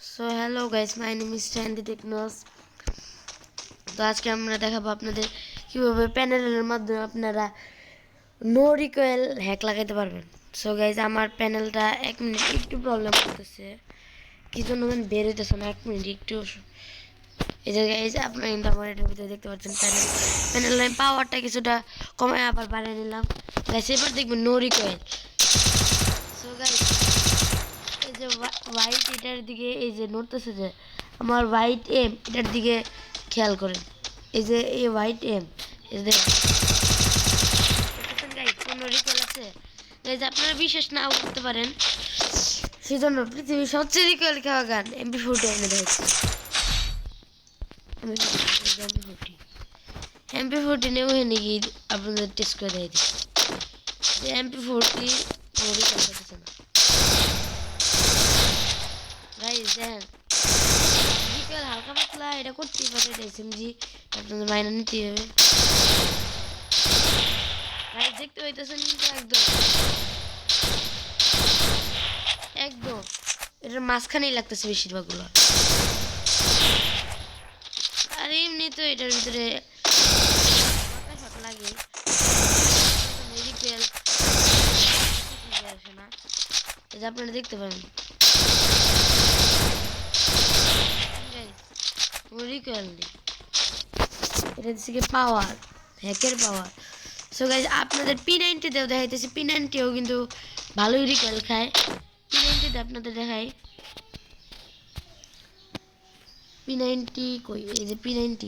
So hello guys, my name is Standy Technos. তো আজকে আমরা দেখাবো আপনাদের কীভাবে প্যানেলের মাধ্যমে আপনারা নো রিকয়েল হ্যাক লাগাইতে পারবেন। সো গাইস, আমার প্যানেলটা 1 মিনিট একটু প্রবলেম করতেছে, কি জন্য বের হইতেছে না। 1 মিনিট একটু এই যে গাইস, আপনারা কিন্তু আমার এটার ভিতরে দেখতে পাচ্ছেন প্যানেলের পাওয়ারটা কিছুটা কমায় আবার বাড়িয়ে নিলাম গাইস। এবার দেখবেন নো রিকয়েল। সো গাইস, এই যে হোয়াইট এটার দিকে এই যে নড়তেছে, যে আমার হোয়াইট এম এটার দিকে খেয়াল করেন। এই যে এই হোয়াইট এম, এই যে গাইস কোনো রিকল আছে গাইস, আপনারা বিশ্বাস নাও করতে পারেন। সেজন্য পৃথিবীর সবচেয়ে রিকল খাওয়া গান MP40 এনে দেখছি। MP40 নেব নাকি আপনাদের টেস্ট করে দেয় দিই যে MP40 কোনো রিকল করতেছে না গাইস। দেখেন বিকেল হালকা পাতলা এটা করতেই পারে, এসএমজি আপনাদের মাইনে নিতেই হবে গাইস। দেখতে পাইতেছেন কিন্তু একদম একদম এটার মাঝখানেই লাগতেছে বেশিরভাগগুলো। আর এমনি তো এটার ভিতরে লাগে মেডিকেল আসে না, এটা আপনারা দেখতে পারেন রিকয়েল নেই। এটা হচ্ছে কি পাওয়ার, হ্যাকের পাওয়ার। সো গাইজ আপনাদের P90 তেও দেখাইতেছি, P90ও কিন্তু ভালোই রিকয়েল খায়। P90 তে আপনাদের দেখাই, P90 কই, এই যে P90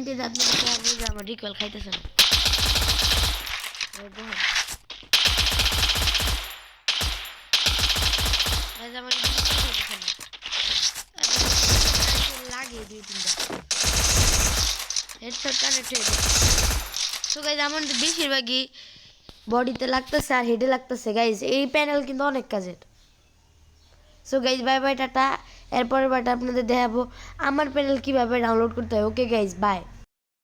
তে আপনাদের দেখাবো যে আমার রিকয়েল খাইতেছে না। আমার লাগে 2-3টা হেডশট কানেক্ট হয়ে যায়। সো গাইজ আমার বেশিরভাগই বডিতে লাগতেছে আর হেডে লাগতেছে গাইজ। এই প্যানেল কিন্তু অনেক কাজের। So guys bye bye, tata. এরপরের বারটা আপনাদের দেখাবো আমার প্যানেল কীভাবে ডাউনলোড করতে হয়। Okay guys, by.